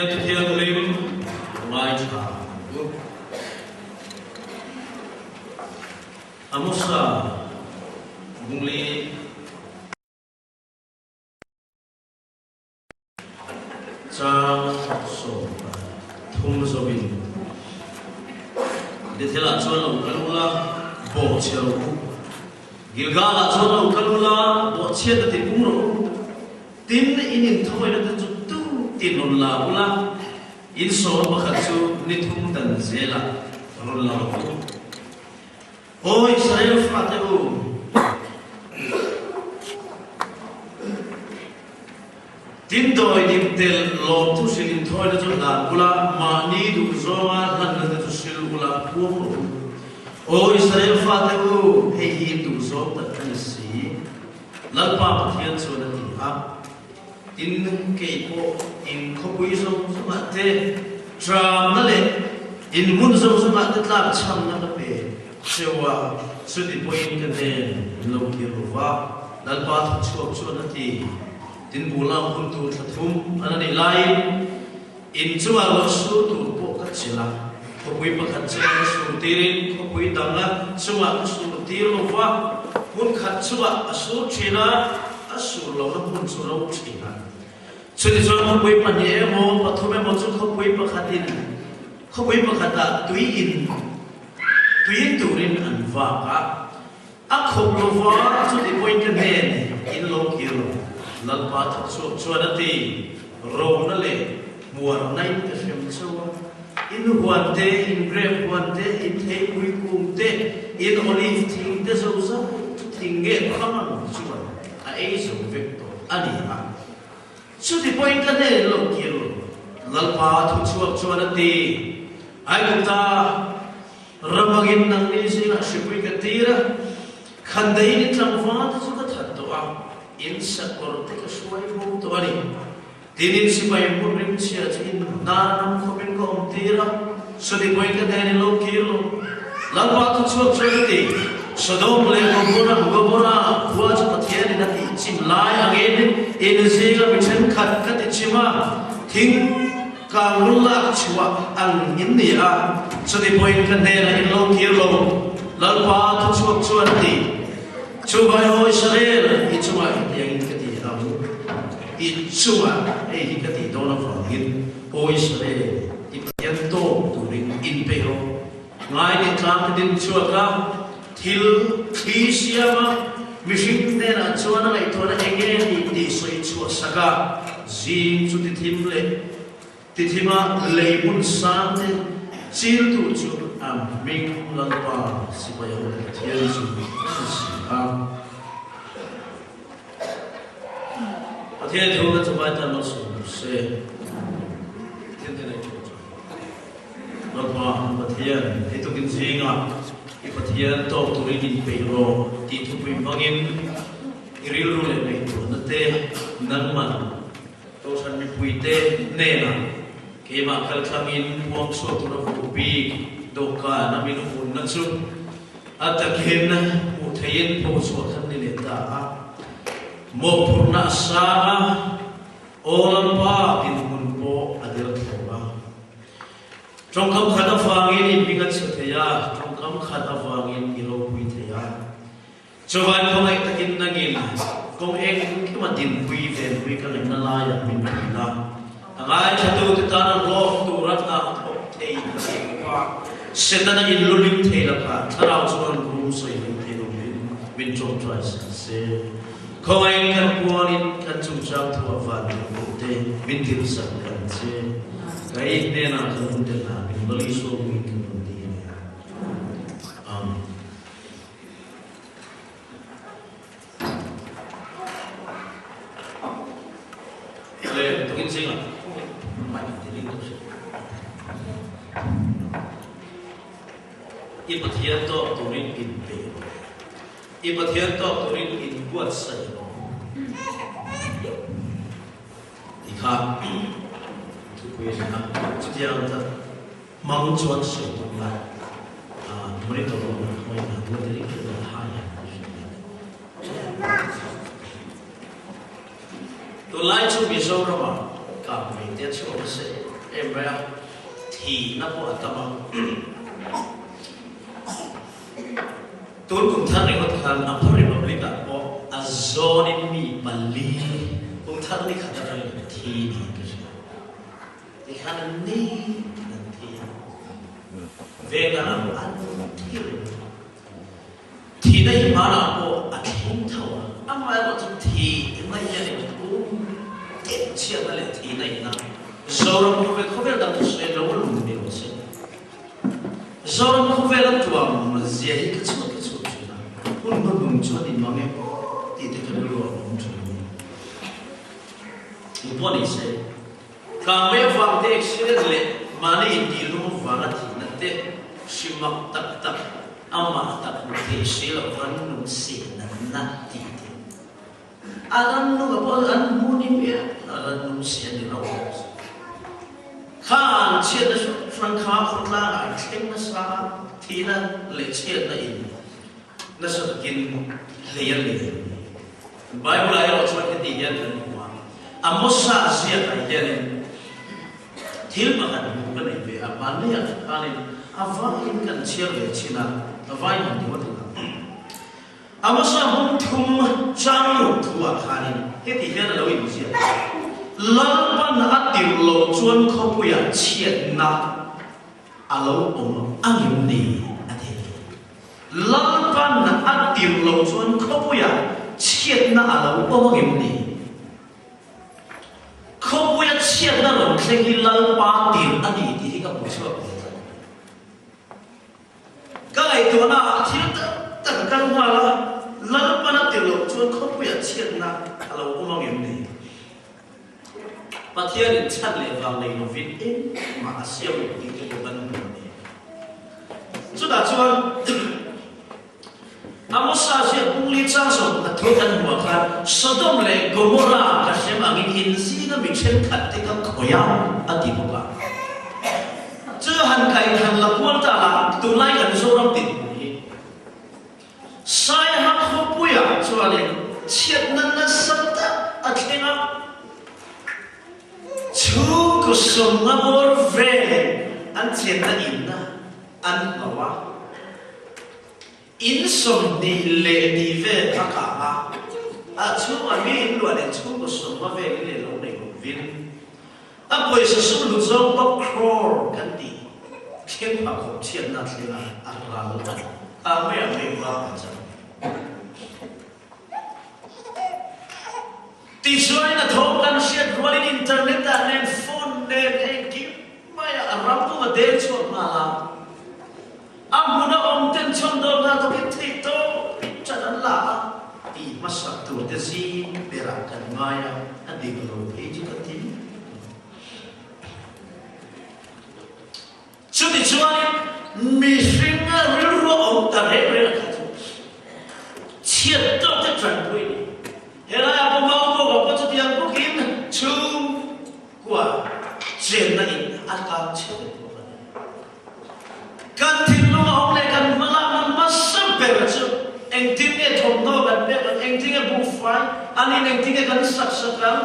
thiêng linh mai cha amusa bungli cha so thum so bin de thela cholo kalula bo chelo gilgala cholo kalula bo chet ti pungro tin inin thoi na chu tu tin on la ula in so bakhat chu ni thum tan zela rul la ko oi Israel fatahu tin doi dim tel lo tu silin thoi na chu la ula ma ni du zonga lan na tu sil ula pu oi Israel fatahu he hi du zo ta kan si lalpa pathian chu na ti ha in ke ko in khopui so ma te tram na le in mun so ma te tla cham na pe sewa sudi point ka ne lo ki ruwa dal pa chu chu na ti tin bula hun tu thum ana ni lai in chuwa lo su tu po ka chila khopui pa ka chila su tirin khopui danga chuwa su tir lo wa hun khat chuwa asu china asu lo na hun su lo china Sudi so khopui pa ni mo pathume mo chu khopui pa khatin khopui pa khata tuin turin an va ka a khop lo va chu ti point ka ne in lo kilo lal pa chu chu na ti ro na le muar nai ka fem chu in huan te in grape huan te in thei pui kum te in olive thing te so sa thing ge khamang chu a ei so vector ani ha so the point ka ne lo kilo lalpa thu chuak chuan ti ai ta ramagin nang ni sina shipui ka tira khandai ni tlamwa chu ka that to a in sakor te ka suai ho to ani tinin sipai murim chia chin na nam khomin ko tira so the point ka ne lo kilo lalpa thu chuak chuan ti Sodom le gomora huwa chu pathian na ti chim lai again in zela bichen khat kat chima thing ka lulla chwa ang in ni a so the point kan ne la in lo kilo lalpa thu chuak chuan ti chu bai ho Israel I chuma yang ka ti am I chuma ei ka ti dona fra hin ho Israel I yan to tu ring in pe ho ngai ni tlam din chuaka Til Tisiama Mishim Nena Chuana Itona again di Soi Chua Saka Zim to the Timble Titima Labun Sante Sil to Chu Am Ming Lalpa Sipaya Tiansu Atian Hoga to Bata Masu say Lalpa Matian Itokin Zinga Ipathian to turin pero ti tupui bangin iril rule nei to nate nanman to san mi puite nena ke ma kal khamin puang so to ro pi doka na min un na chu atakhen mu thayen po so khan ni le ta mo purna sa olam pa tin mun po adil thoba trong kham khana fangin in bingat sathaya kam khata wangin ilo pui thaya chowan khong ai takin nangin kong ek ki ma din pui ven pui ka na la ya min na angai chatu te ta na lo tu rat na thok thei ka setana in luling thei la ka tharau chuan rum soi min thei lo min chom try se khong ai kan puan in kan chung chang thu awan te min dir sak kan se kai ne na kan de na min bali so min Ipathian to turin in pe Ipathian to turin in buat sai Ikha tu kuis na chutiang ta mang chuan sai tu la mari to lo na khoi na bu diri ke na ha ya to lai chu bi so ra ma ka me te chu se em bé thì nó có tâm tôi cũng thân này có thân anh phải làm việc là có azon mi bali cũng thân này khá là thì đi thì khá là ní về cái làm ăn thì đây mà là có ăn không thầu anh phải có chút thì mấy cái này cũng tiết chế lại thì này nè rồi không phải đặt sẽ lâu luôn đi một số rồi không phải là tuồng mà dễ cái chút chuyện nào cũng nó đúng cho đi mà nghe thì cái đó đúng cho đi một này sẽ càng mấy vàng thế sẽ lệ mà này đi luôn vàng thì nó thế simak tak ama tak thế sẽ là vẫn đúng sẽ là nát thì anh nó có anh muốn đi biết anh đúng sẽ đi đâu khán chuyện đó phần khá không là anh xem nó sao thì là lệ chuyện này nó sẽ kinh liền Bible ay ở chỗ cái gì vậy mà amosa gì vậy vậy thiếu mà anh muốn cái này về mà này anh avai kan chia về china avai mình thì mất amosa muốn thum trang lục thua khani cái gì vậy là đâu ý gì lần ban nát tiêu lô chuan khó bùi à chiết na alo anh em đi anh thế lần ban nát tiêu lô chuan khó bùi à chiết na alo anh em đi khó bùi à chiết na lòng khen hi lần ba tiêu anh đi thì cái bùi chưa cáiตัวน่ะที่ตั้งกันมาละlần ban nát tiêu lô chuan khó bùi à chiết na alo anh em đi But here in Chadle Valley, no fit in, ma siêu đi cái bộ phận này. Chúng ta cho Amosa siêu cũng lý trang sổ là thôi thân của khăn Sodom lệ Gomorrah cả xem anh in insi nó bị xem thật thì các khối áo ở địa bộ cả. Chứ hành cảnh hành là quân ta là tụ lại gần số năm tiền. Sai hắc không bùi à cho nên chết nên nó sắp ta ở trên đó. Chú có sống ngắm ở về anh chết na in na anh bảo in sống đi lệ đi về các cả chú anh biết luôn là chú có sống ngắm về cái lâu này cũng viên bây giờ số lượng dòng bắp crore cái gì khiến mà không chết na thì là anh ra luôn mấy anh mấy vào tí xoay là thấu căn xét gọi lên internet đã lên phone lên anh kiếm mày rắm tu mà đến chỗ mà làm anh muốn ông tên trong đó là tôi biết thì tôi cho nên là tí mà sắp tu thế gì để làm cái ngay anh đi vào cái gì cái gì cho tí xoay mình sinh ra rồi ông ta hết rồi là cái gì chết tôi cái chuyện quỷ hiện nay ông mau có chút tiền có kiếm chung của chuyện này ăn cam chưa được một lần cần tin lúc ông này cần mà làm mà sắp về rồi chứ anh tin cái thùng nó gần biết anh tin cái bụng phải anh tin cái gần sặc sặc lắm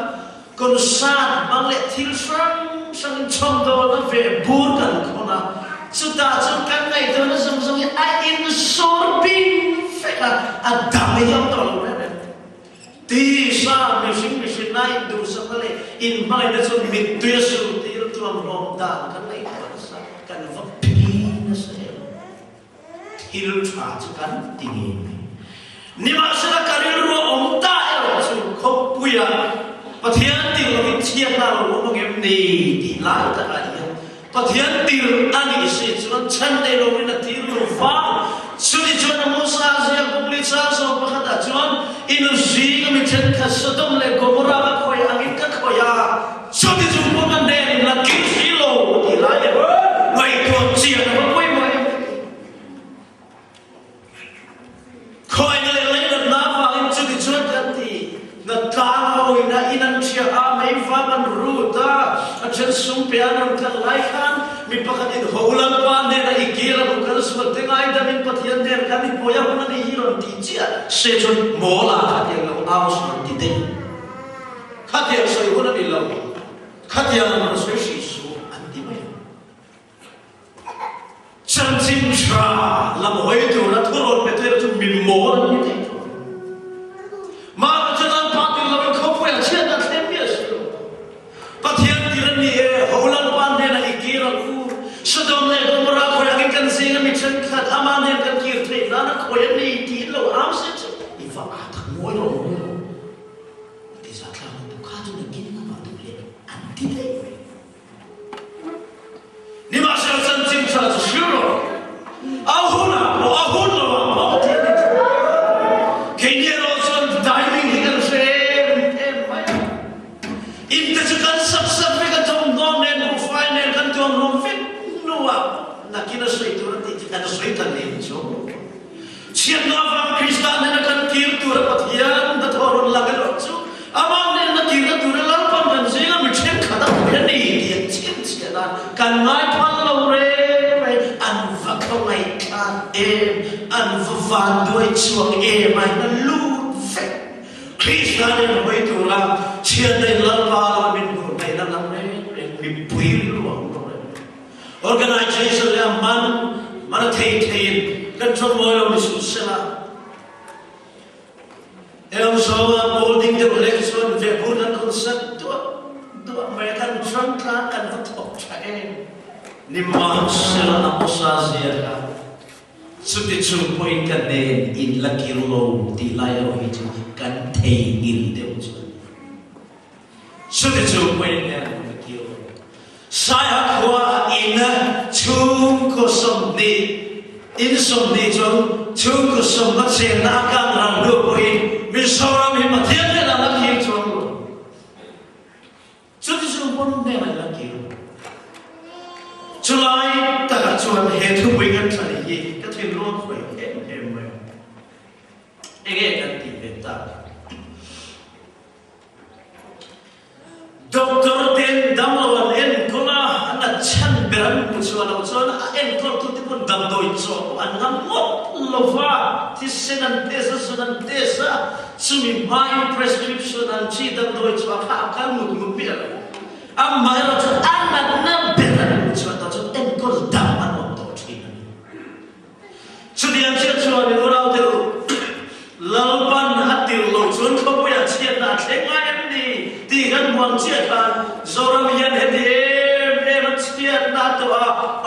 còn sao bằng lệ thiên sang sang trong đó nó về buồn cần không nào chúng ta trong cái này tôi nó giống như ai in số pin phải là đam mê nhau đó luôn đấy tí sa mình sinh này đủ sao cái này in mai nó cho mình tuyệt sự tí nó tuần hòm đàn cái này còn sao cái nó vẫn pin nó sẽ thì nó trả cho cái tình nhưng mà sẽ là cái nó ông ta rồi chứ không vui à và thiên tiêu là cái chiếc nào của một em này thì lại tất cả những và thiên tiêu anh ấy sẽ cho nó chân đây rồi là tiêu nó phá cho nên cho nó mua sa gì cũng lấy sa số bắt đầu cho inu gì cái mình chân khát Sodom lệ Gomorrah bắt khơi anh ấy cắt khơi à cho nên chúng muốn ăn đen là kiếm xí lô thì lại vậy còn chuyện nó quay mày khơi nó lấy được ná vào em cho nên cho cái thì nó ta hồi na inan chia mấy pha ban ru ta chân sung pian nó cái lại khan mình bắt cái hồ lan quan này là ý kiến là một cái sự tình ai đã mình bắt hiện đến cái mình bồi dưỡng nó đi hiểu thì chia sẽ chọn mỏ là cái tiếng là ao sung thì thế cái tiếng soi nó đi lâu cái tiếng nó soi sĩ số anh chiên nó vào Christian nên cần kêu tu ra bắt hiền đã thọ là cái đó chứ amang nên nó kêu tu ra lắm phần mình sẽ làm chiên khá đó cái này thì chiên là cần ngay phần lâu rồi ăn vặt không ngày ăn em ăn vặt đuôi chuồng em mà nó lút phết Christian nên mới tu làm chiên nên lắm vào mình cũng phải làm đấy mình bùi luôn rồi organization là man thấy kan trong môi ông Giêsu sẽ là em so với boarding the election về buôn ăn concert đó mấy kan trong cả kan vật học chạy niệm mang sẽ là nằm sa gì à sự tích chung point kan nên in là kilo thì lại ở vị trí kan thấy in đều chuẩn sự tích chung point nên là kilo saya qua in chung có sông đi in som ni chong chung ko som ma che na ka ram do ko in mi so ram hi ma thian ne la ki chong chu ti chung pon ne la ki chu lai ta ka chuan he thu wi kan thani yi ka thin lo khoi em me ege kan ti be ta doctor ten dam lo en ko na ana chan beran mu chuan lo chuan en ko tu ti pon dam doi cho an ngam mot lova ti senan tesa sumi mai prescription an chi dam doi cho kha ka mut mut pi am mai ro cho an na beran mu chuan ta cho en ko dam an mot to chi chu di am chen chuan ni ro te lalpan atil lo chuan ko pu ya chen na thengai an ni ti gan muang che kan zoram yan he de Tiada nado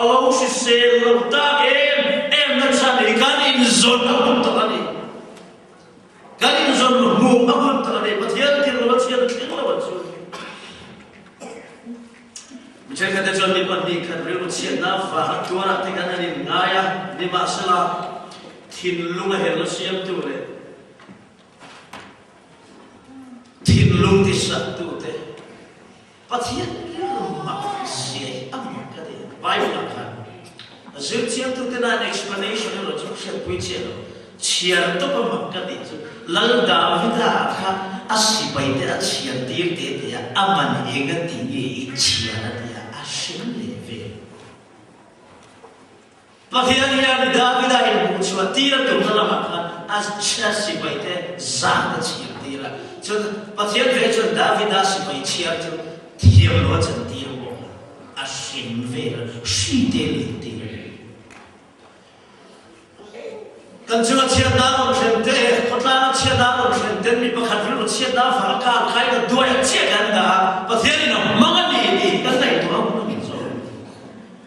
awak sisel lauta em nak sani kan in zon abun tadi kan in zon mu abun tadi patian tirlo patian macam kata John ni pandi kan relu sian nafa tuara tekan ni ngaya ni masalah tin lunga helo siam tu le tin lung di satu te patian Bible kan, Zilcian tu kena explanation lo, cuma siapa puisi lo, siar tu pemakan itu, lalu David kan asyik baik dia siar dia aman ingat tinggi siar dia asyik level. Bagian yang David ini cuma dia tu dalam makan asyik baik dia zat siar dia, jadi bagian macam David asyik baik siar tu dia lo jadi dia asyik level, si dia. Kan cuma siapa dalam sente, kota siapa dalam sente ni pakai dulu siapa fakar kaya dua yang siapa anda, pasien ini mangan ni kan saya itu aku nak so.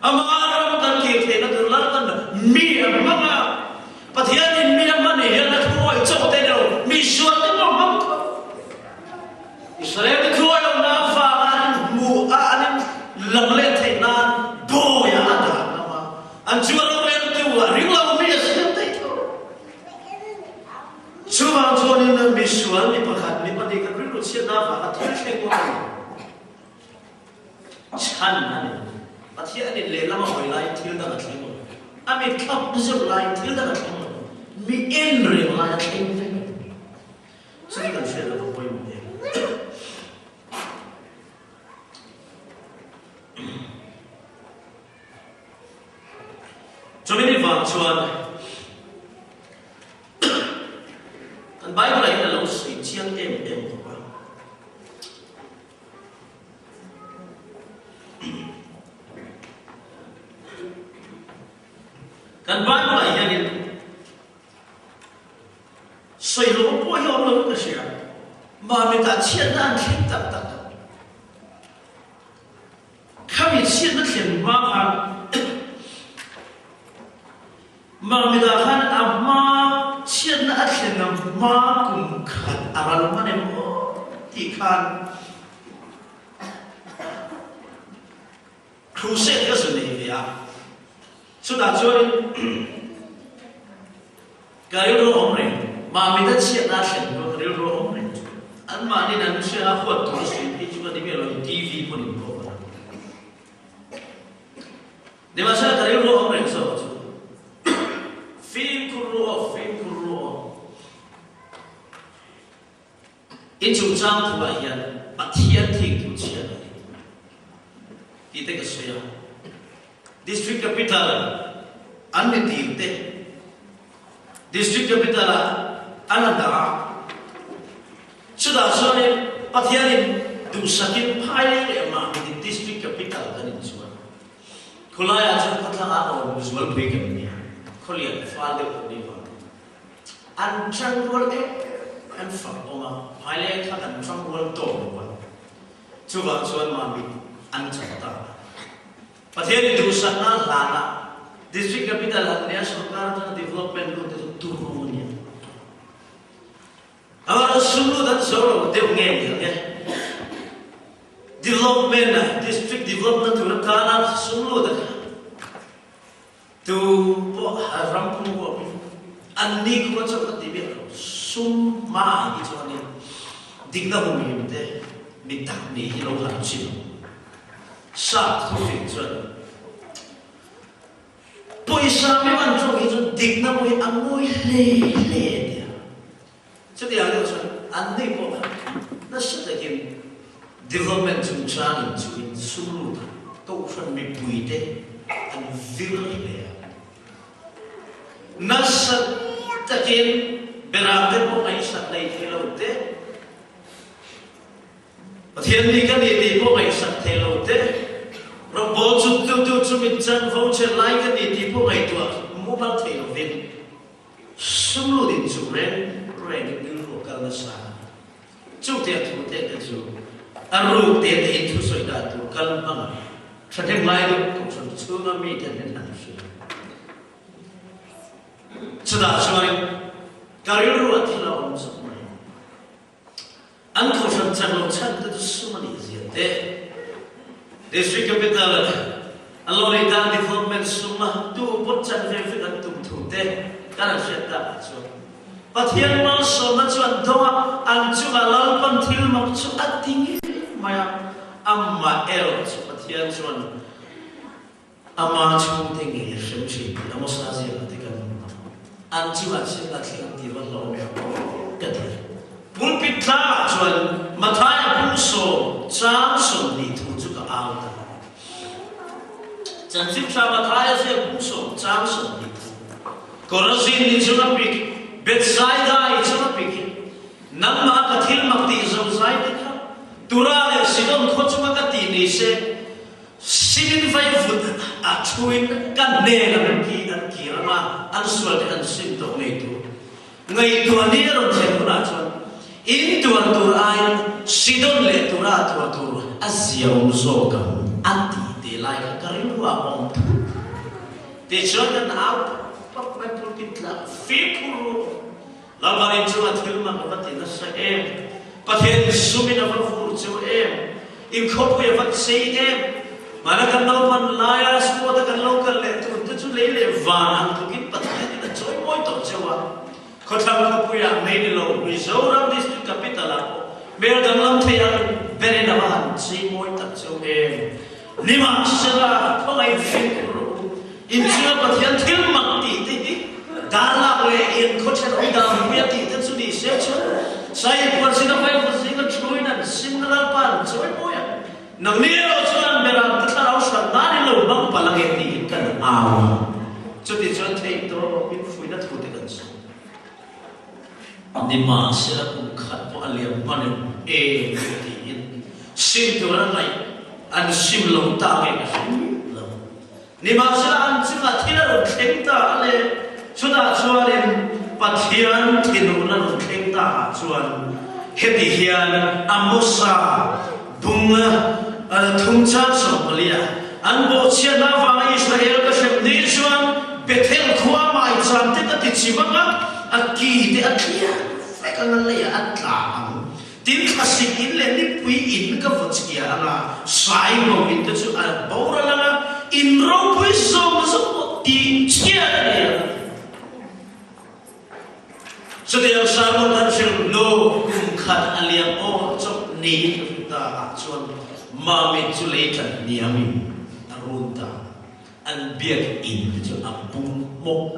Amar kan kita nak terlalu kan mi mangan, pasien ini mi mangan ni yang nak kuat cakap teno, mi suat teno mangan. Israel kuat yang nak fakar mu anim lamlet tenan boya ada nama, anjuran orang tua ringlau mi siapa. Cuma tuan ini visual ni pakat ni pada ikan rilu siapa pakat terus yang Chan ni, pasien ni lela mah lain til dah nak lima. Ami kap besar lain til dah nak lima. Mi enre lain lima. Saya kan share apa poin ni. Cuma ni tuan. Bible lain adalah ujian apa? Kan Bible lain yang seluruh poin Allah berkata, kami tak cian tak. Kami cian cian makan, kami tak akan apa. Cian nak cian makum kan aral mana mo ikan crusade ke sini dia sudah jadi gaya orang mami dah cian nak cian gaya orang an mani dan siapa kuat terus ini juga di belakang TV pun itu di masa gaya orang so film kurlo in chủ trang thu à hiền bắt thiên thiên thu chia này thì thế cái gì à district capital anh mới tìm thế district capital anh đã sudah soalnya bắt thiên đủ sakit phai để mà di district capital cái này semua kalau ya chúng ta thang áo visual big ini kalau ya file itu ni anh trang word anh phật ông phai lệ khác anh trang word to chú vợ xuân mà bị anh chẳng ta bắt thiên đủ sakit là district capital là nhà सरकार का development को तो turun ni agar sulu dan solo dia ngem ya development district development tu kana sulu dah tu po haram pun po anni ko macam tu dia sum ma itu ni digna bumi itu minta ni hilang hasil sah tu fitur poisa memang tu itu digna bumi angui le jadi ada macam andi po nasi lagi development junction itu sulu tu kan mempunyai an village nasi lagi berapa po ay sa lay hello te Pathian ni kan ini po ay sa hello te robot tu minsan voucher like kan ini po ay tu mobile telephone sulu din suren Reng dulu kalau sah, cuk dia tu cuk, aruk dia itu sudah tu kalau bang, sedang lain tu cuma media dan langsung. Sudah semua karir luar tilau semua. Angkau sedang tu semua ni siapa? District capital, Allah letak development semua tu bocah verifikan tu kan siapa tu. Pathian mal soma chuan doa an chuka lalpan thil mak chu ating maya amma el chu pathian chuan ama chu tengi shemchi amosa zia tikan an chuka sila thil ti wa lo me kadir pulpitla chuan mathaya pulso cham som ni thu chu ka aw ta chanchip sa mathaya se pulso cham som ni korazin ni chuna pik Bethsaida itu apa pikir? Nama kathil makti Zauzaid itu, turale sidon khocuma kati ni se 75 foot atuin kan nela ki an kirama an sual kan sim to ngai tu ani ron thekuna chon in tuan turai sidon le tura tur aziau zokam anti de lai ka karilwa om te chon kan out pak mai pulpitla fipuru Lawan itu akhirnya berarti nasa pathen sumina berfur cu ingkau punya vaksin mana kan lawan layar semua tak lokal itu tu lele van antukin pathen itu coy moi tu cewa kota ingkau punya main lo Mizoram district capital aku biar dalam tiang beri nama si moi tak cu lima sila pengai fikru insyaallah pathen tilmak ti Darlah oleh yang kocak orang punya tiada sudi saya persina bayi persina cuinan singal pan cuy moya nang niat cuan berat kita harus nani lo bang palang eti kan awam cuti cuan teh itu info itu tu tekan di masa ukat po aliam panen sim tu orang lain an sim long tak ni masa an sim akhirnya kita ale sudah suarin pathian tinunan kita suan hedihian amusa bunga thungcha somalia anbo chiana wa Israel ka shemni suan Bethel khwa mai cham te ka tichimanga aki te akia fekangan le atla tin khasik in le ni pui in ka vochkia ana sai mo in te su a bora langa in ro pui so so ti chia Setiap sahabat hasil lo kumkat aliam oh cok ni kita acuan mami culetan niami arunta an biak in itu ampun mok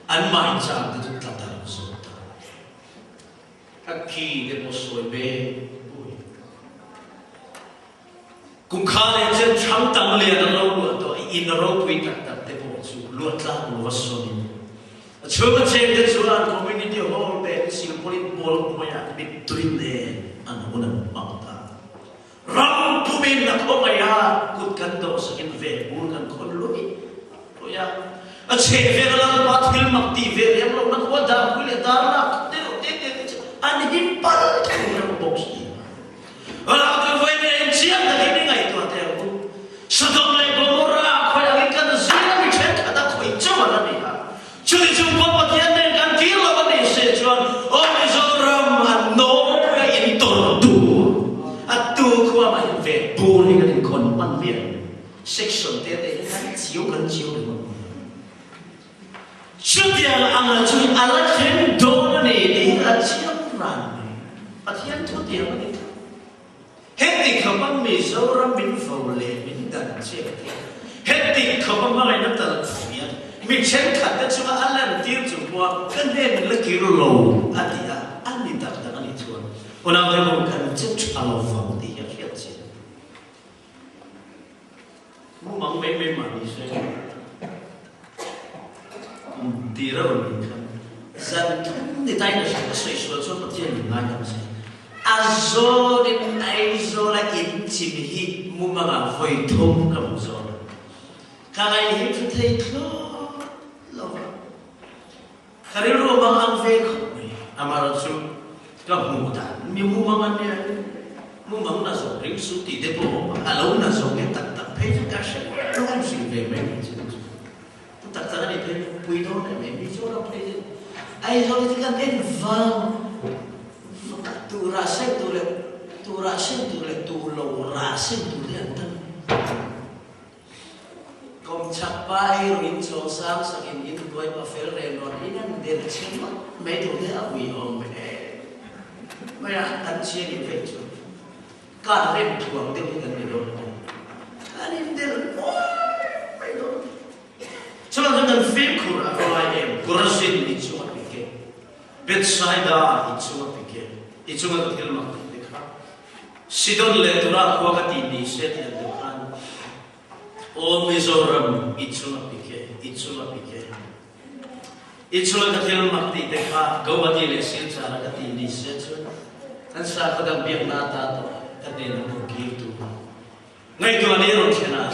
an main cak itu tatar sota các kỳ để một sôi bê cùng khá lên trên trắng tăng liền ở lâu luôn tôi in ở lâu quý tạc tạc để bộ chú luôn là một vật sôi chưa có trên cái chú là community hall bên Singapore ball mà nhà bị tuyên đề anh muốn làm bảo ta ram tu bin là có mày à cút cắn đầu sẽ in về buôn cắn con lối tôi à chế về là bắt film mặc ti về em lúc nó có đào quy lệ ta là anh đi bắt cái một box ở đâu tôi với anh chiếc là cái ngày tôi theo cũng sao tôi lại có ra khỏi cái căn gì là bị chết cả đã khỏi cho mà là gì hả chứ thì chúng có một thiên nên căn kia là vấn đề sẽ chọn ôi giờ ram anh nấu cái in tổn đủ anh tu qua mà về buồn thì cái con ăn việc section thế đấy anh chiếu được trước tiên là anh là chúng anh là chuyện đó này đi là chiếm rằng anh thiên thu tiền mà đi hết thì không bằng mình dâu ra mình phù lệ mình đàn chết hết thì không bằng mà nó tận phiền mình chết khát cái chúng anh làm tiền chúng qua cái này mình là kiểu lâu anh đi à anh đi tập anh đi chuồn còn nào tôi muốn cần chết cho anh phòng thì hiểu hiểu chứ mua mắm mấy mà đi xem đi ra rồi mình không dân thì tay nó sẽ có sợi sợi cho nó thiên mình ngay làm gì azo đến azo là in chim hít mua mà ngà vơi thôm cầm gió cái này hít thấy thô lâu cái này rồi mà ăn về không amaro chú cái mua đàn miếng mua mà ăn nè mua mắm là rồi rỉnh số tỷ để bộ lâu là rồi cái tận tận thấy cho cả sẽ không gì về mấy mình chứ tất cả này thấy quý đó này mấy ví dụ đâu thấy ai rồi thì cần đến vâng tu ra xem tu lâu ra xem tu liền thân công chắp bay rồi in cho sáng sáng in đôi mà phải rèn luyện in anh để xem mà mấy thứ thế ở vì ông mấy anh chia đi về chỗ cả rèn thuồng đều cần để đồn anh in để mấy đồ cho nên chúng ta phim của anh em Corazin đi chỗ này kia Bethsaida đi chỗ này kia đi chỗ này kia mà Sidon le tura ko ka ti ni se ti de kan o Mizoram ichuna pike ichuna ka thil mak ti de kha gawati le sin cha ka ti ni se chu an sa ka dam biak na ta to ka de na ko ki tu ngai to ni ro chena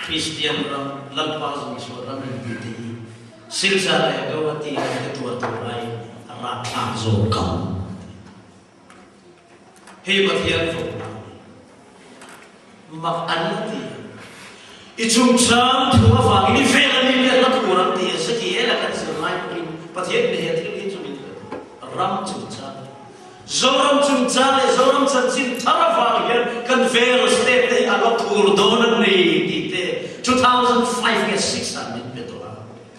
Christian ram lan pa zo so ram ni ti sin cha le gawati ka tu to ai ra ta zo kam hei mathian phục mặc ăn thì ít chung chăng thua vàng ini về là mình biết là kurang thì sẽ kia là cái sự mai mình mathian này thì cái chúng mình ram chung chăng zoram chung chăng là zoram chân chín thara vàng hiện cần về là step đấy à nó kur donan này đi thế 2005 get 6 mình biết đó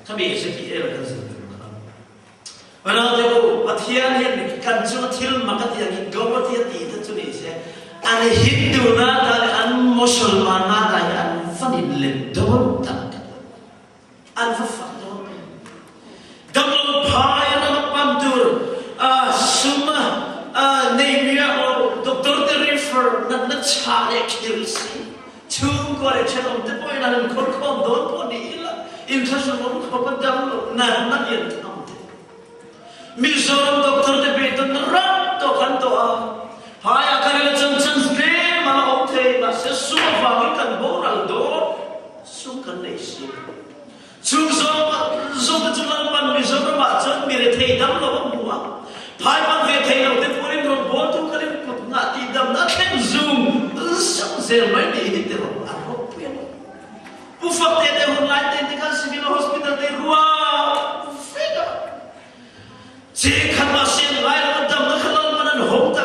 cái gì sẽ kia là cái sự và nó đều mathian hiện cần cho thil mà cái gì gom mathian thì anh Hindu na dari anh Muslim na dari anh Fadil ledon tak anh Fafak don dalam payah dalam pantur semua nemia o doktor refer na cari kilsi chung kore cakap tu pun dalam korkom don pun diilah international korkom dalam na yang tam tu Mizoram doktor tu betul nerak tu kan tu hai akan chân mà nó không thể mà sẽ xua vào cái cần bố nào đó xuống cần này xí chúng do cái chúng ta bằng vì do các bạn chân bị thầy đâm nó không mua hai bạn về thầy đầu tiên phụ huynh rồi bố tu cái này cũng ngã đi đâm nó khen dùng xong rồi mấy đi thì được ăn không biết bu phật thế đây hôm nay tên cái civil hospital đây wow phết đó chỉ khăn mà xin lại nó đâm nó khăn mà nó không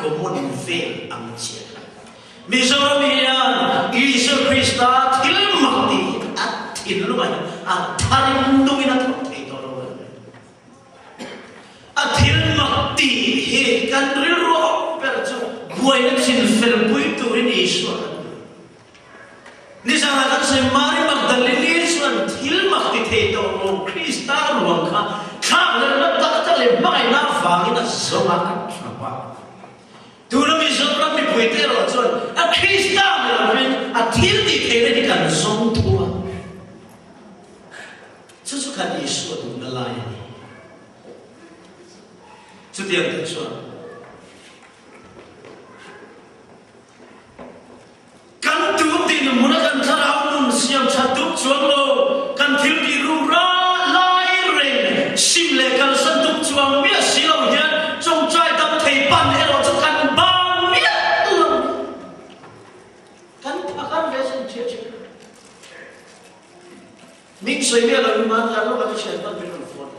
common fail ang chia Mizoram Isa Krista tilmakti at tilumay at tarindungin at at tilmakti he kan riro perso buhay na sinfel buhay turin Iswa nisang akan si Mari Magdalene Iswa tilmakti teto o Krista ruang ka kaklan na takatali makay na fangin at zomakan trapa Dulu misalnya mi puiter orang a Krista melakukan a tildi kene di kan song tua. Sesuka Yesus tu melayani. Setiap tersuat. Kan tu di menggunakan cara umum siap satu jual kan tildi rura lai ren simle kan satu jual biasa silau dia jong cai tam teipan ero kan Ming soi dia lalu mana lalu kata siapa berikan phone.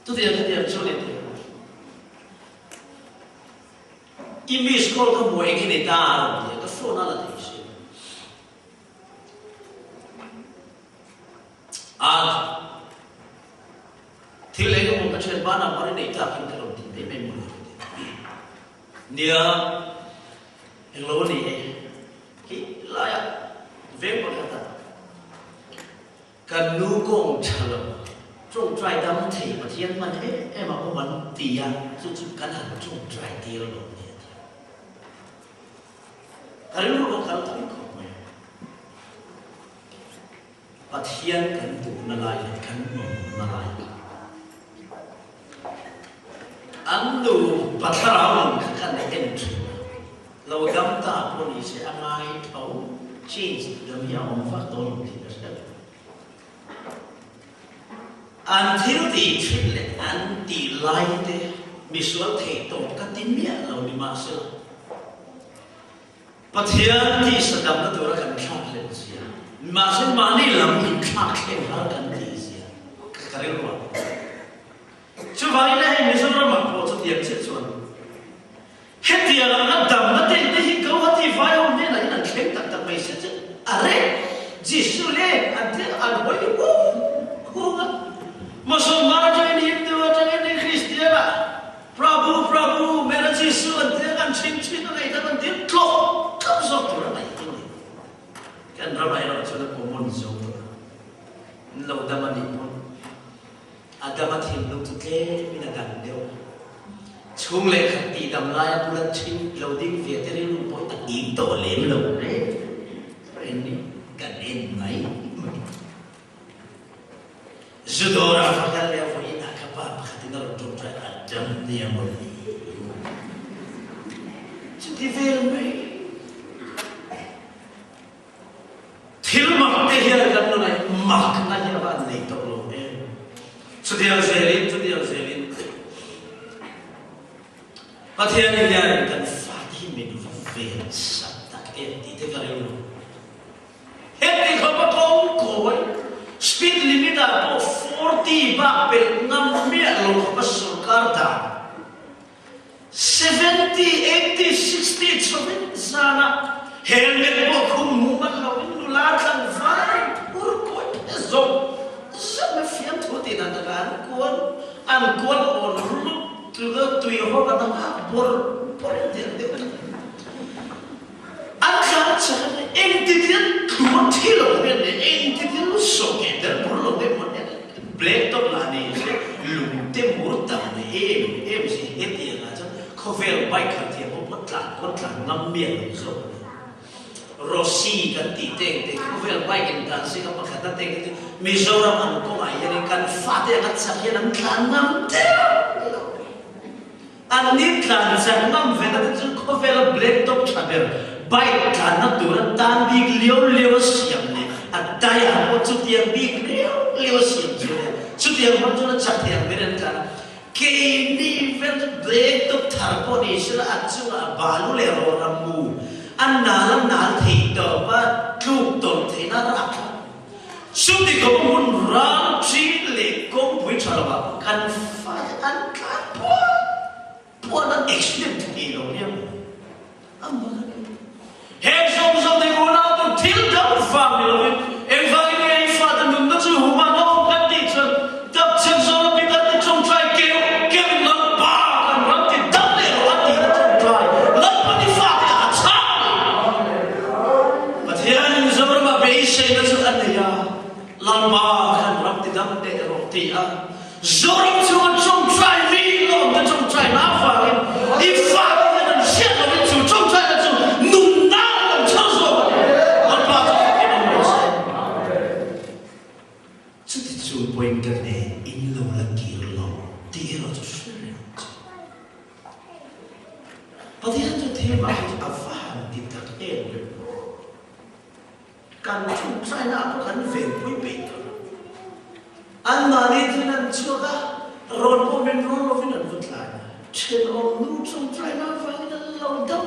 Tu dia sulit dia. Imis call kamu ini dah dia, ke phone ala dia sih. Thilai kamu macam mana mana ni tak kita lalu dia memang. Dia yang lalu ni, layak, vempo kata. Kan nukong calo, trong trai đam thì mà thiên mà thế em mà có vấn tì à, chút cái nào trong trai tiêu rồi nhỉ? Cái lúc đó cái thằng không mày, mà thiên kan tu na lại kan mong na lại, anh tu bắt đầu kan entry, lâu đam ta police anh ai thấu change đam ya ông phát tôn thì nó sẽ Until the trip anti light visual theater katimia law ni masel pathian ti sadam na tura kan thak len sia masel mani lam in thak len har kan ti sia karelwa chuwai na hi mizoram ma po chu tiang che chuan hetia la dam na te hi ko hati vai om ne la ina khem tak tak mai se are jisu le ante al hoi ho Musulman jangan Hindu jangan Kristian Prabhu mereka Yesus dia kan cincin lagi tapi dia klop kapsok tu ramai ini kan ramai orang sudah komun zong lau daman itu ada mati Hindu tu ke mina gandel chung lek di dalam layar bulan cing lau ding veteran lupa tak itu lem lau ini kan enai Zudora fakal ya fina kapal katinal tutra adam dia muli. Jadi filme. Filmak tehir kan nolai makna dia apa ni tolong eh. Sudiang selin. Patian dia kan fatih menu film sabta enti tegarelo. Henti kapatong koi. Speed limit apa 40 bakpil ngam mia lo pasukar dah 70, 80, 60 cuman sana helmet bokum mumat lawin nulatang vai urkoi zom sama fiam tuti nandakan kuan an kuan on rulu tu yo batang por entender Akan cakap entitian kuat hilo benda entitian lu soket dan perlu demon black top lah ni lu demur tam ni si heti yang aja cover baik hati apa potlan ngambil so Rosi kan titeng cover baik yang kan sih apa kata teng Mizoram angkong ayah kan fatih kat sakya dan kanam Anit kan saknam venda tu cover black top caber baik karena turun tan big liu siam ni, ada yang mau cuti big liu siam juga, cuti yang mau cuti cat yang beren kan, kini vet break tu tharpo ni sila acunga balu lero ramu, anal thito ba kluk ton thina rakha, cuti kau pun ram cile kau buat cara kan faz an kan pun Pathian cho thêm mà không phá thì thật em được cần chung sai nào có khăn về quý vị anh mà đi thì nên chưa cả rồi có mình rồi nó phải nên vượt lại trên ông nu chung sai nào phải nên lâu đâu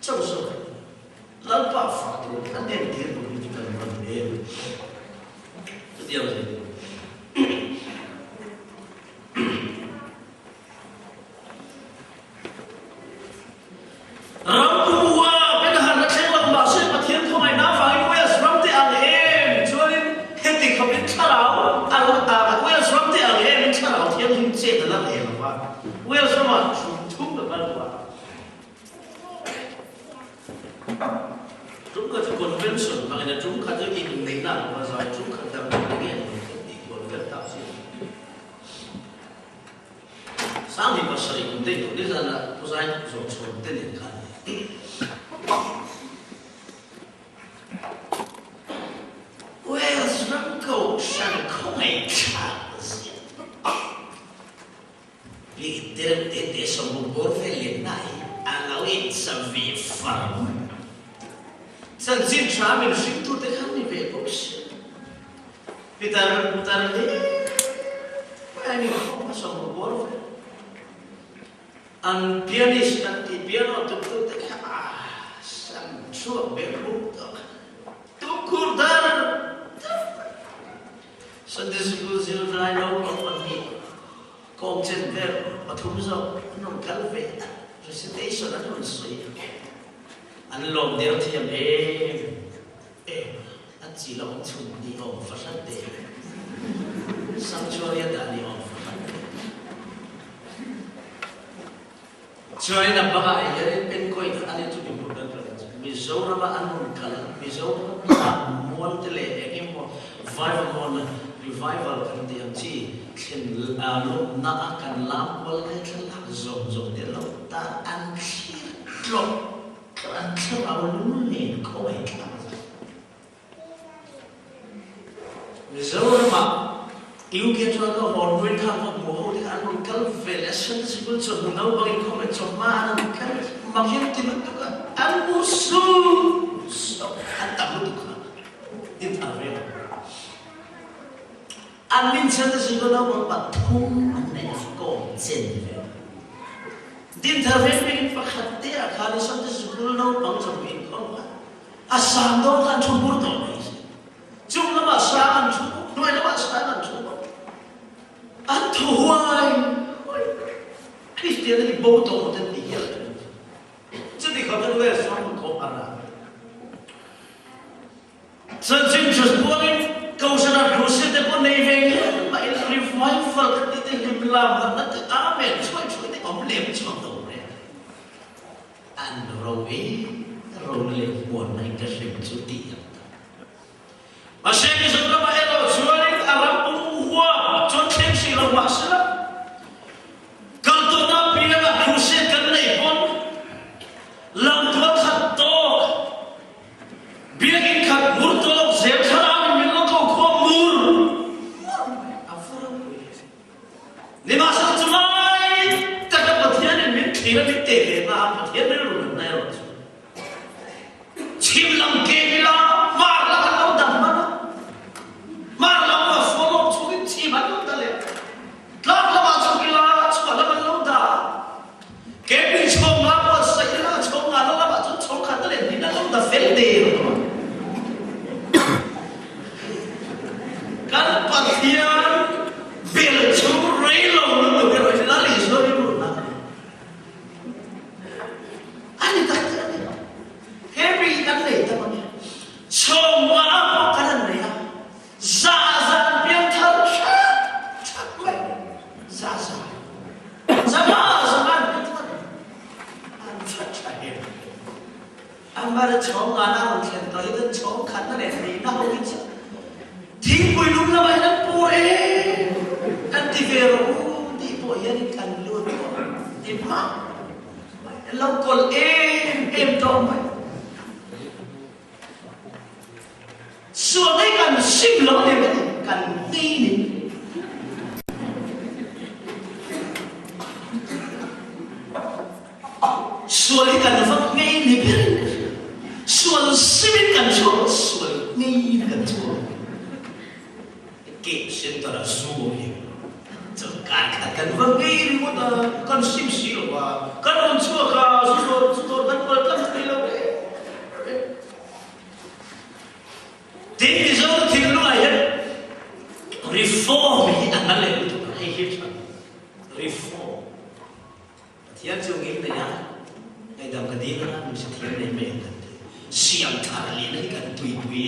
trong số lần ba phát thì anh đem tiền của mình cần vấn đề cái điều gì sáng thì có sợi cũng đây cũng đi ra là có sai rồi trốn tên liền khai Where's Ramco sang không ai trả gì vì để sống một bố phê liền này anh nói ít sa vi farm san xin trả mình sinh tu tới khăn đi về bốc vì ta đi anh không có sống một bố phê anh pianist anh thì piano tu tới san chua bê bút tu kurdan Sunday school zero nine no one here. Công chân về và thúng rồi nó cắt về recitation nó còn suy anh lồng đeo thiềm em anh chỉ là ông chun đi ông phát sát đề sang cho liên đã đi ông phát cho nên là bác ai vậy bên coi anh ấy chụp một đơn rồi mình giấu nó mà anh muốn cắt mình giấu nó muốn thế lệ em một vài vòng revival kan dia chi khin lo na kan lam wal le thlak zom de lo ta an khir lo kan thla lu ne ko ai ka Mizorama you get to go on with come up mo de an kal velation sibul so no bang comment so ma an kan makin tin to ka an musu so an tamu ka din avre anh minh chân là sự đó mà bắt thông anh này có chân vậy, din thà về mình phải khát thế à khát xong thì sự đó bằng trong mình không à sáng đó anh chụp bút đó này chụp nó mà sáng anh chụp nói nó mà sáng anh chụp anh thôi Christian thì bố tổ một tên gì vậy chứ thì không có về xong một câu anh à chân chính just boy câu sao làรู้สึกแต่คนในเวงไปรีไวฟ์ฟังที่ที่ริมลำนั้นแต่อาเมนช่วยที่ผมเลี้ยงช่วงตรงนี้อันเราเลี้ยงหัวในกระชิบจุดที่มาเชื่อที่สุดเราเอโร่ช่วยอารัมปูหัวจนเต็มสิเรามาสิละกันตัวนับเพียงรู้สึกกันในคนลำตัวขัดโตเบียกินขัดมุดตัวเสียขานี่มาสักจุดไหนแต่ก็ประเทศนี้มีที่นั่นที่เตะมาประเทศนี้รู้ไหมล่ะชิมลำเกลียมาแล้วกันเราดันมาแล้วมาฟอลล์ช่วยชิมมันก็ได้เลยแล้วมาช่วยละช่วยแล้วมันเราด่าเก็บไปชมแล้วมาใส่ละชมงานแล้วมาจนชมขันได้เลยนี่นั่นเราด่าเฟลเดียวกันประเทศเบลชูเรโลนั่นตัวเบลชูนั่นลิสโลนี่รู้นะอันนี้ตั้งใจเลยเฮฟวี่ตั้งใจตั้งมันชมว่ากันนั่นเลยอะซาเบียงทัลชักไว้ซามันเบียงทัลอันชัดใช่อันมาเรื่องชมงานเราเขียนตัวเรื่องชมขันนั่นเองนี่น่ารู้จักทิ้งไปลุกแล้วไปนั่นปูเองที่เวรูที่พวกยันกันลุ้นที่มาเรากดเอ็มตรงไปส่วนให้กันชิมล้อเนี่ยกันตีนี่ sual ikan fak ngay ni berin sual simin kan sual sual ngay kan sual ke sentara sual ni kan kan fak ngay ni mo ta kan sim silwa kan on sual ka sual kan pal kan kilo tin izor tin lo ay reform hi anale tu ai hi reform tiang chung ngi na ai dam ka di na mi se tiang nei me kan siam thar li na kan tui tui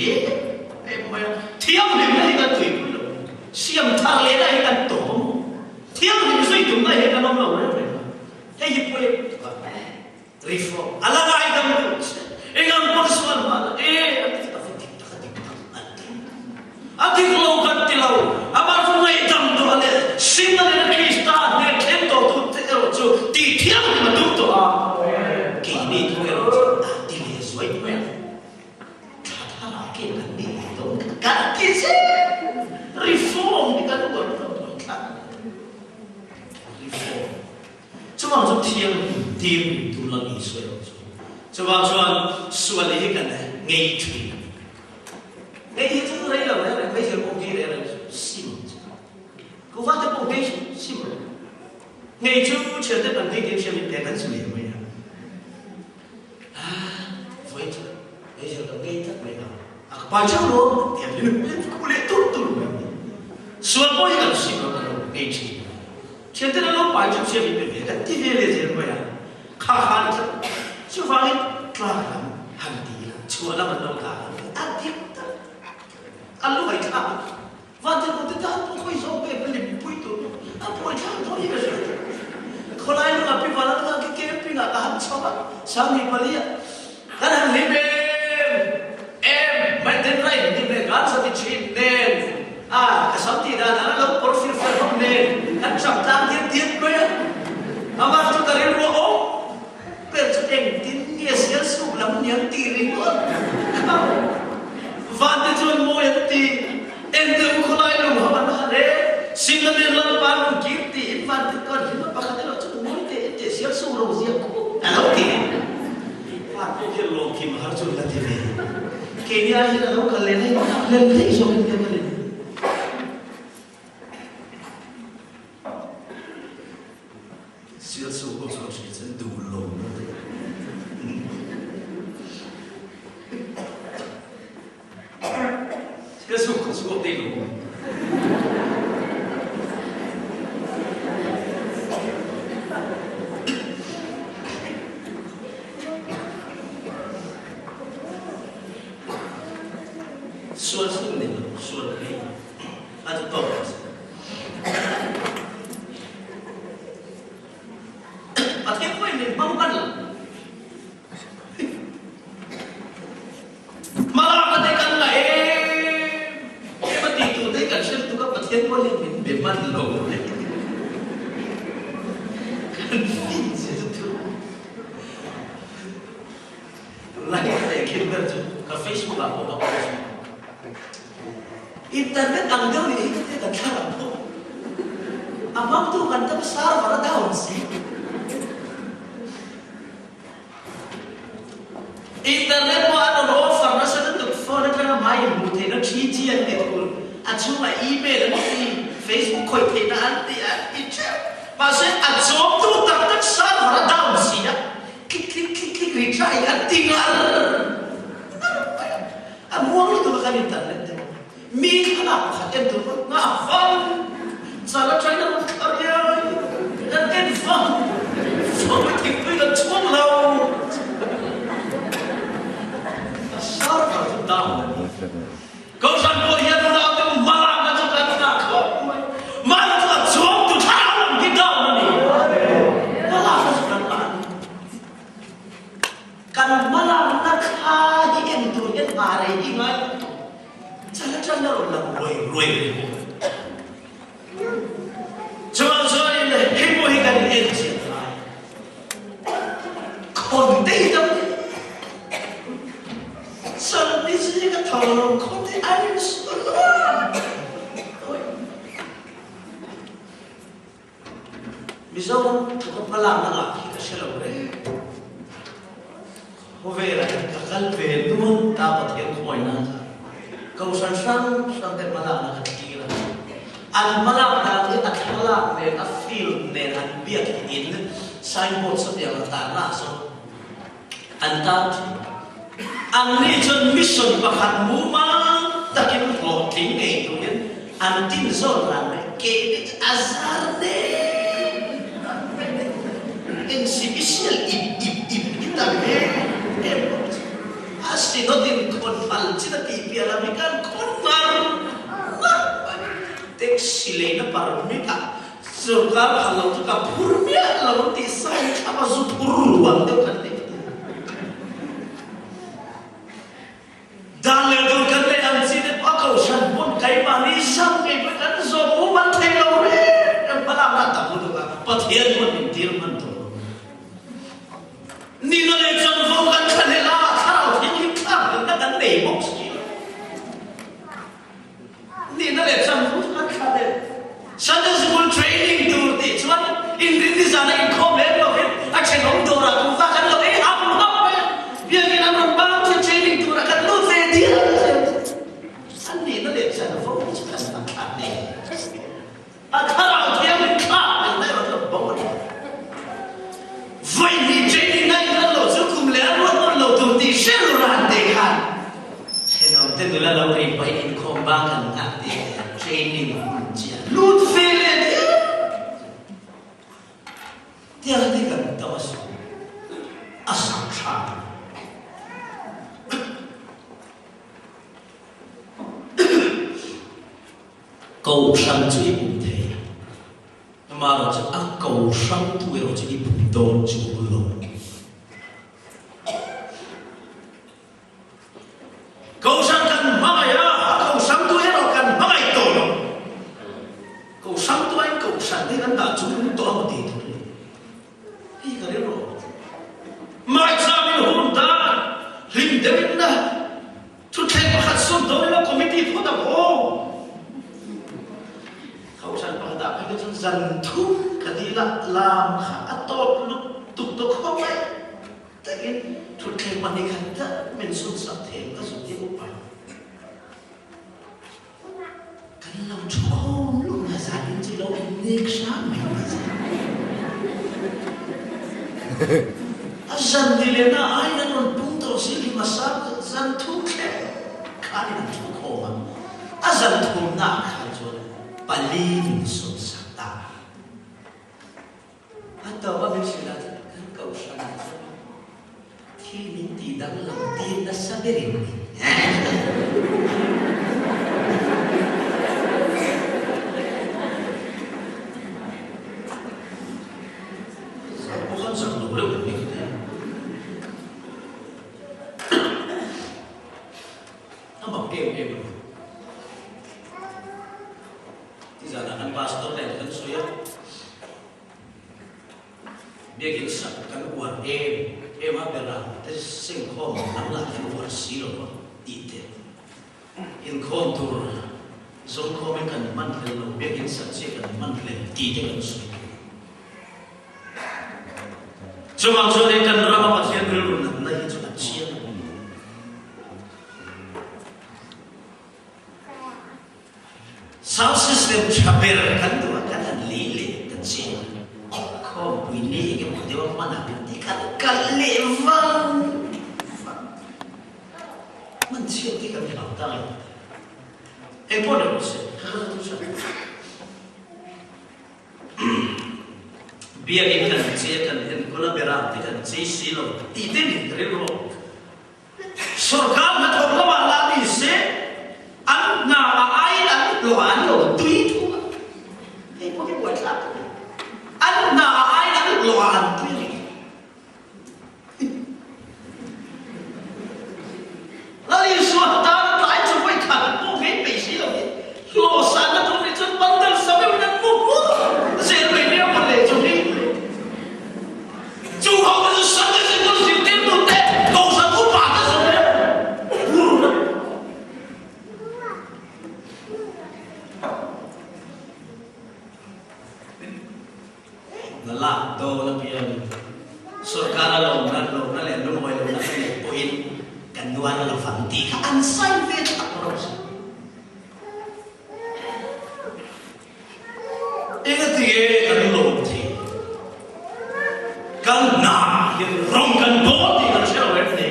ai ma tiang ni na kan tui tui lo siam thar li na kan to tiang ni sui tu na he kan om lo na ai hi pui reform ala ga ai dam engam personal ma adik lo kan tilau abar sungai jam tu ale singa ne krista ne kento tu tero chu ti thiam ma tu to a ki ni tu ero ti le soi me tha ke kan ni to kan ki se reform ni kan tu to kan reform chu ma chu thiam tim tu la ni soi chu ma chuan li kan ngei thi ngay thì chúng tôi là cái bây giờ công ty này là sim, cố phát triển công ty sim, ngay trước chưa tới bằng cái điểm xem mình đang xử lý vậy à, vậy chứ bây giờ là ngay thật vậy nào, à bao nhiêu luôn, điểm như cũng lấy tốt tốt rồi, suốt bao nhiêu là sim là ngay chỉ, chưa tới lúc bao nhiêu xem mình về cái TV này gì vậy à, khá khá chứ, chứ phải là hàng tỷ, chua lắm mình đâu cả, ăn tiếp kalau hai tak, wajar kita tak pun kau isop beli pui tu, apa macam tu ni kerja. Kalau ayam api malam lagi camping nak tahan coba, sami balik. Kan lime, maintain right lime, kan satu chin nen, kesanti dah, lalu profil film nen, kan sampai dia kau ya, amat tu dari luar percaya tinggi sial sulam yang tiri tu. Vante chuan mo yati endem kholai lo haban hare singamen lan pan kirti in vante kon hima pakhate lo chu mo te sial su ro zia ko alo ti fa ko ke lo ki mahar chu la ti ve kenya hi lo kale nei len nei so ke te bale sial su ko so chi chen du lo suốt đi luôn suốt xuống đi suốt đi ăn tốt à thế quay mình mong ăn mà làm cái này lại Tiada boleh memang loh. Convince itu. Lagi saya kira tu ke Facebook apa apa. Internet anggal ni kita tak tahu. Abang tu kan tak besar pada tahun sih. Internet mau ada offer nasa tu phone kan main buat nak cici itu. Acuma email nanti Facebook koi tena nanti itu masih acum tu tak sah pada down sih ya klik retry tinggal amuang itu kan internet mi kenapa hati itu ngafal salah China karya dan info itu dan cuma lau asal kalau down kau sampai dia tu malah macam tak kau malah tu jom tu tahu kita ni malah kan malah nak haji itu yang mari ingat cara orang roi cuma ini hibu hikan ini konten itu Selain sih kita tahu konten ada semua. Bisa orang malam lagi ke selalu. có về là các về luôn ta có thể khỏi na câu sang sang sang thế mà là gì là anh mà là cái anh mà là nên anh feel nên anh biết in signboard sắp giờ là ta là sao anh ta anh đi chân mission và hạt mũ mà ta kiếm một tiếng này cũng biết anh tin rồi là cái azar đấy exhibition kita em asli no din kon fal chita ti piala mikan kon mar tek sile na parmita surga halau tu ka purmia lalu ti sai apa zu puruan tu kan dan le tu kan le an sine pakau san pun kai mani sam ke kan zo mu man thai lo re pala na ta bu ka pathian pun dir man tu ni no le chon vo kan khane la thao thi ki tha na kan nei box ki ni no le chon vo kan khane Sunday school training tu ti chuan in din di sana in khome lo he a chen hom do ra tu fa kan lo e am lo pe bia ki na ram ba ti training tu ra kan lo fe di an ni no le chon vo ki kan ta kha ne a thao thi mi kha na lo bo vậy thì training này nó lộ giúp cùng lẽ luôn nó lộ tụi thì sẽ là đề hạn thế nào tên tôi là lâu rồi vậy thì không ba cần ăn thì training chỉ lút phê lên thì là thì cần tao sao sáng sáng cầu sáng chỉ cũng thế mà nó chỉ cầu sáng tuổi nó chỉ đi bụng đồn chủ lồng cầu sáng cần mày á cầu sáng tuổi nó cần mày tổ cầu sáng tuổi cầu sáng thì anh đã chúng tổ một tí thôi đi cái đấy rồi mai sau mình hôm ta hình đến na chút thêm một hạt sốt đó là committee phụ đạo ô cầu sáng bằng đạo hay cái dần thu cái gì là làm khá tốt lúc tục tục không ấy tại vì chút thêm mà này khá thật mình xuống sắp thêm các dụng tiếp của bạn cái lòng trông lúc là giả đến chỉ lâu nên sáng mình dần thì liền là ai đã còn đúng tổ sĩ thì mà sao dần thu khe khá đi làm thu khổ mà dần thu nạ khá rồi bà ly mình xuống sắp ta atau apa misalnya kau sangat kini tidak lebih nasabirin bukan satu boleh begitu apa game di sana kan pastor dan kan saya dia kisah kan buat apa benar terus singkong nang lah yang buat silo itu in kontur zon komen kan mantle lo dia kisah sih kan mantle itu kan cuma soalnya kan berapa pasien dulu nah itu kan sih sound system caber kan tuh kan lili kan sih kau ini yang dia mana kan kalevang mencium kita berlatang boleh sih biar ikan ciakan dan gula berat ikan silo itu ni terlalu surga betul lama lagi se anak air anak lohan lo tu itu boleh buat apa anak air anak lohan tu lalu suatu tahun coba ikan mungkin besi lagi losan itu ni cuma bandel sampai udah mukul saya ini apa le cuma cuma kalau sampai sebelum sitem tu teh kau satu pada sampai gelap tu lagi yang Sorkara lo na le no mo lo na le poin kanuan lo fanti ka an sai ve apros engati kan lo thi kan na ye rong kan bo ti kan shelo et ne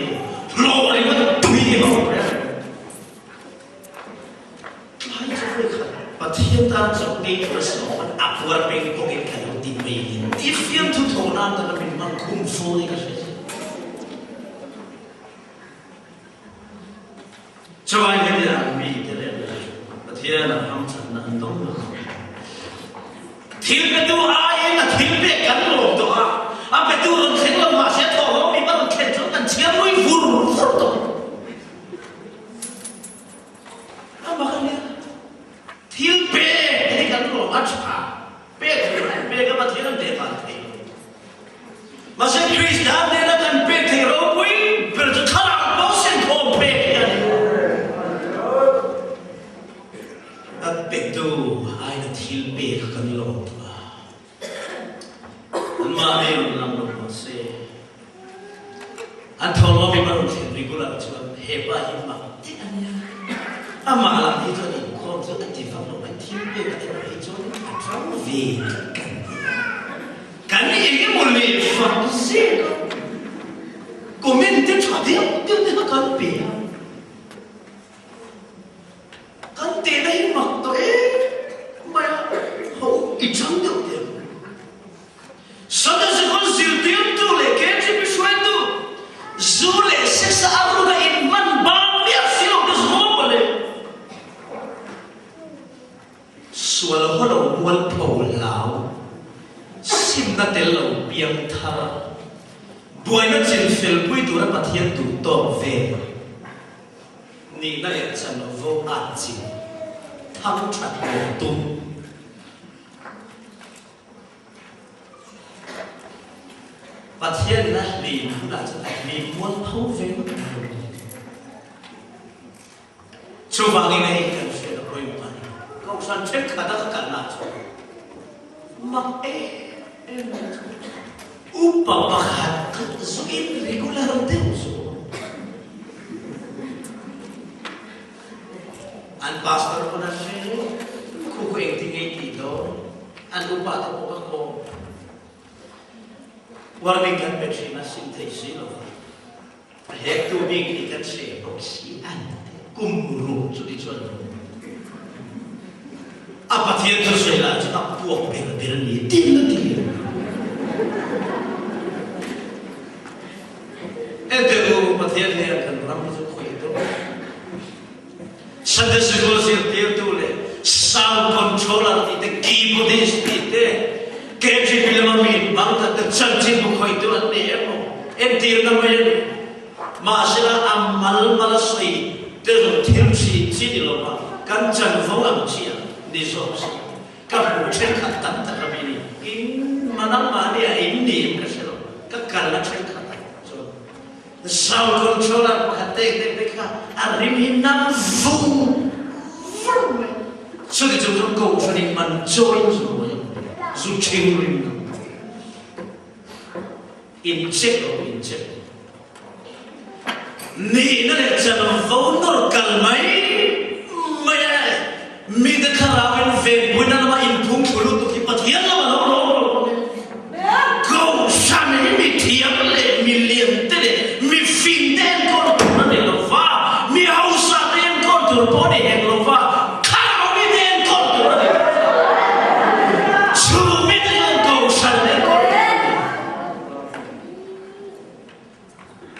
lo ri ma tui ho hai cha ve kha pathian ta chok ni ko so an apwar pe ko ke kan ti me ti fiam tu thona ta na min man kum fo ni ka se chawai ne ya mi te le pathian na ham chan na dong thil pe tu ai na thil pe kan lo to a pe tu ron khen lo ma se to lo mi ba ron khen chon kan chiam lui vur vur to a ma kan thil pe ni kan lo ma cha pe ka ma thil de pa the ma se Christian de na kan pe the ro pui per to khala bo sen ko pe ya ni at pe tu ai na thil pe kan lo Mami ulang lo se, antolo mi baru regular cuma hebat hebat. Tiada. Amalan itu ni kau tu aktifan lo aktif betul itu atau V kan. Kami ini mulai fantasi. Komen tu cakap dia kan pe. Kan tidak imak tu maya ho icang dia. Sada sekon ziltium tu le kenci bishuendu zule sesa aruga in man bang dia silo des ngomole suala holo wal paulau simna telo piang thara buana chin fel pui dura pathian tu to ve ni na ya chan vo achi tham chat tu pathian na li na cha li mon phau ve chu wang ni nei kan se da koi pa kau san chen kha da ka na chu ma upa pa kha so in regular de uso an pastor ko na se ku ko acting ti do an upa ta ko warning kan betri nasin thaisi lo hek tu big ni kan se oksi an kumru chu di chon apa thian tu se la chu tak puak ber ni tin na ti ente u pathian ne kan ram chu khoi to sande se go se te tu le sound controller ti te keyboardist ti te Kepsi film amin, bangsa tercacing buku itu nanti emo, entir namanya, masalah amal malasai, terus timsi sini loh pak, kancan fawam cia, disopsi, kamu cekatan tak kami ini, mana dia ini kesel, kekalan cekatan, so, sound controller pakai TPK, arim nam zoom, so dijemput kau sering menjoin semuanya. Suci rindu, injek. Ni nak jangan founder kalmai, maya mida karawan ven bukan nama impung kulut tu kipat hian nama lo. Kau sana mi tiap le million tele mi finden kau tu nanti lova, mi hausa den kau tu poni heng lova.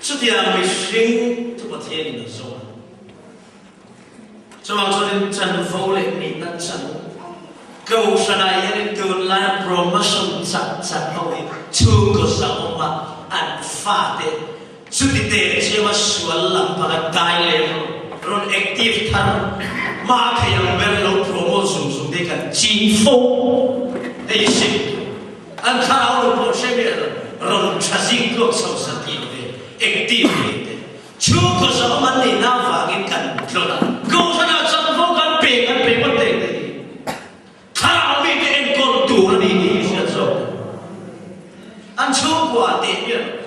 Setiap missing tu patien na so. Semang sorin chan fole ni tan chan. Kau sana yang tu la promotion chat hoy. Chu ko sa oma an fate. Sudite siapa sual lampa dai ron active tan. Ma kayang berlo promotion dekan chinfo. Dei sim. An kau po semer ron chasing ko sa satin. Activity. Chuko sa mani na vagin kan klona. Go sa na sa mo kan pe pate. Kara mi ke en kon tu ni siya so. An chuko tua tenya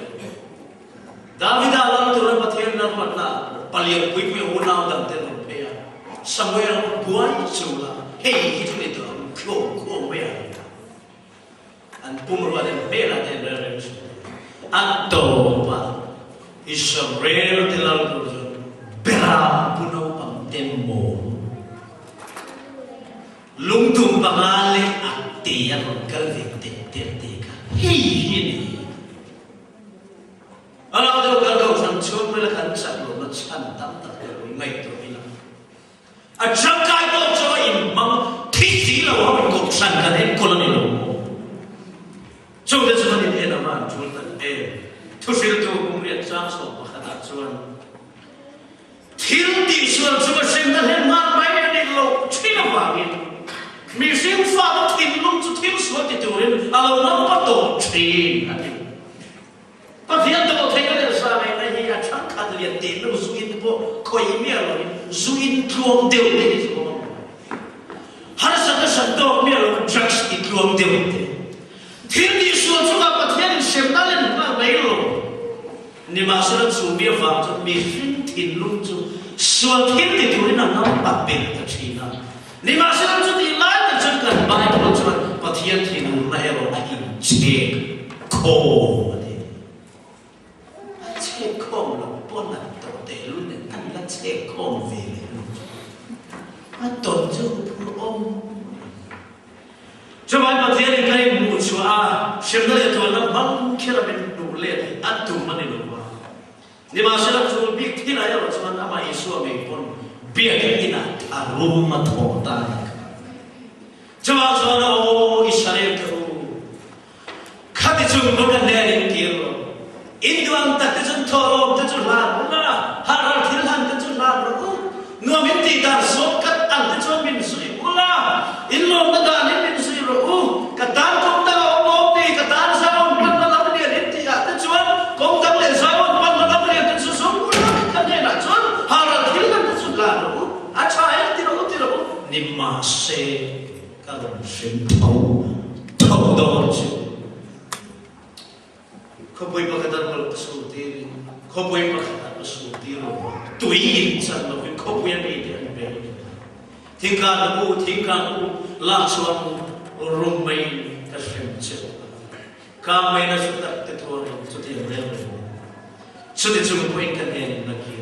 David alam turun pathian na patna paliam kui kui unau dam te no pea Samuel buai chula hey hitu ni to ko mea an pumru ade pela de re atto pa Israel tilal kurjo bera punau pam tembo lungtum pangale ati yang kalve te ka hey hini ala do kalgo sang chon mela kan sa lo na chan tam ta ko ngai to ina a chang kai to cho in mang thi si lo ha ko san ka den ko ni lo so de so ni ena ma chul ta e to sil to kum ri chang so ba khata chuan thil ti chuan chu sem da hen ma bai ni lo china wa ni mi sim fa to tin lung chu thil so ti tu rin alo na pa to chin ati pa thian to thai ka sa mai na hi a chang kha de ti lu su in po khoi mi lo su in tuom deu ni so har sa ka sa do mi lo drugs ti tuom deu te thil ti so chu ka pa thian sem da len ma mai lo ni ma sa chu mi fa chu mi fin tin lung chu so thil ti tu rin na pa pe ta china ni ma sa chu ti lai ta chu kan bai lo chu pa thian thi nu na ero a in che ko che kom lo pon na to te lu ne an la che kom ve le a ton chu pu om cho bai pa thian kai mu chu a shem na le to na bang khera ben du le a tu mani lo wa ni ma sa chu bi thi na ya lo chu na ma isu me pon bi a ki na a ru ma tho ta cho ba so na o Israel ko khati chu mo kan le ni ki lo Induang tak terjun thorong terjun lar, na haral thilhan terjun lar, no minti dar sokat al terjun min sui, ula inlo nadan min sui ro, katan kong ta om ni katan sa om pan na lam ni ninti ya terjun, kong ta le sa om pan na lam ni terjun sum ula kanye na chun haral thilhan terjun lar, acha el tiro nimma se kalon sim thau do chu. Khoboi pakatan mal pasuti, khoboi pakatan pasuti lo, tuin san lo, khoboi ni dia ni beri. Tinggal lah suam rumai kasih cek. Kami na sudah tetuan sudah beri. Sudah cuma poin kan ni lagi.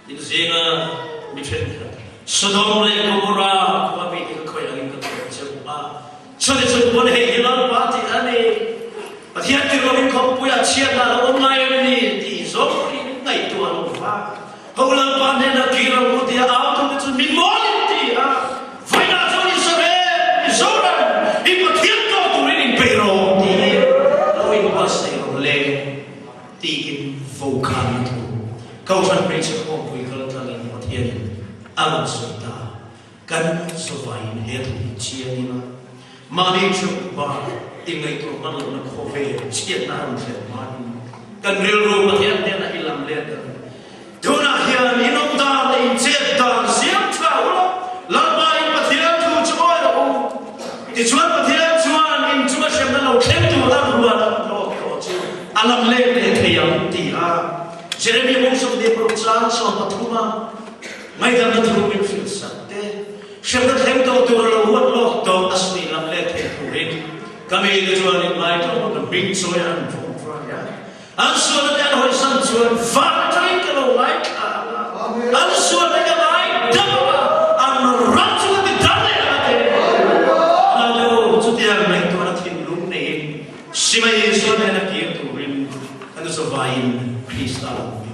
Itu sehingga macam sedang lagi kubura, kami ikut yang ikut cuma. Sudah cuma poin hilang pati ane. Pathian ti robin khom puya chiat na lo ngai ni ti zo ri ngai tu an fa holang pan ne na ki ro mu ti a tu tu min mo ti a vai na zo ni so re zo ra I pathian to tu ri pe ro ti lo in pas ne ro le ti in vo kan tu kau san pre che ko pui ka ta ni pathian an so ta kan so vai ne tu chi ni ma ma ni chu ba Ingai tu malu nak khove chiat na am se man kan real ro pathian te na ilam le ta dona hian inom da le chet da siam cha ulo lambai pathian tu choi ro ti chuan pathian chuan in chuma shem na lo thlem tu da ruwa lo ko chu alam le le theyam ti a Jeremy mong som de pro chan so pathuma mai da na thru min fil sakte shem na thlem to tu lo wat lo to asmi lam le the tu rin kami tujuan ini baik tu, lebih soyan ya. Ansuan yang harus ansuan, fakir kalau baik, ansuan yang baik, dapat anraju di dalam. Lalu setiap baik tu orang timlum ni, siapa Yesus yang kia turin, anu sebaik Kristus.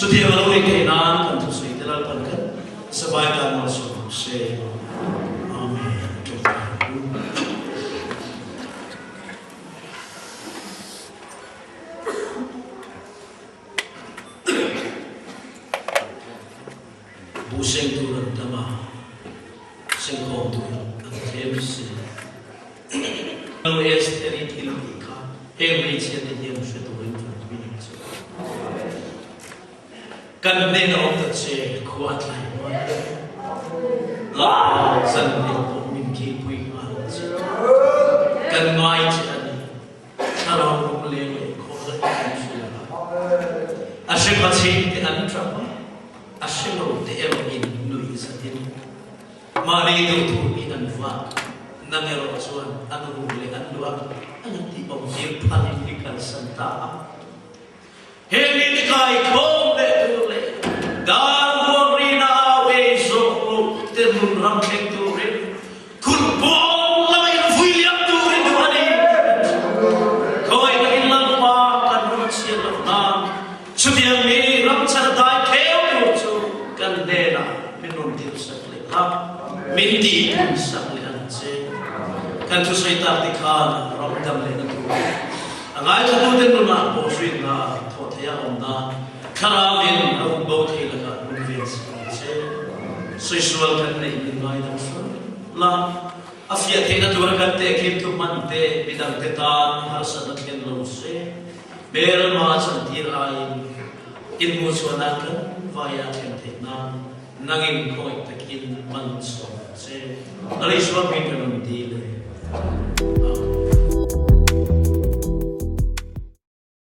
Setiap orang keinan kan tu seidalah pangkat, sebaik dan masuk se. Amin. Buseng turun dama, sengkong turun akhirnya. Kalau esteri tilika, hemi cian dia mesti turun turun. Kan benda orang tu kuat lagi. Lah, sangat pun mungkin pui malas. Kan mai cian, kalau Ashe pachi te antrapa. Ashe lo te in nui satin. Mari do tu in anva. Nangero asuan anu le andua. Anati om ye panikan santa. Heli ni kai kom le tu le. Dan morina we so te mun ram ke tu re. Kun bom la mai fui liap tu re tu ani. Koi na ilang ma kan rut sia la na. Chudiang ni ram char dai keo tu chu kan de na minun dir sak le ha. Min di sak le an che. Kan tu sai ta ti khan ram dam le na tu. Angai tu tu den na po sui na tho thia om na. Karavin au bo the la ka mun ve che. Sexual kan nei bin mai da so. La afia the na tu ra kan te kim tu man te bidang te ta har sa na ken lo se. Ber ma chan tir ai in mu chona kan vaya ken te na nangin koi takin man so se. Alai so min kan di le.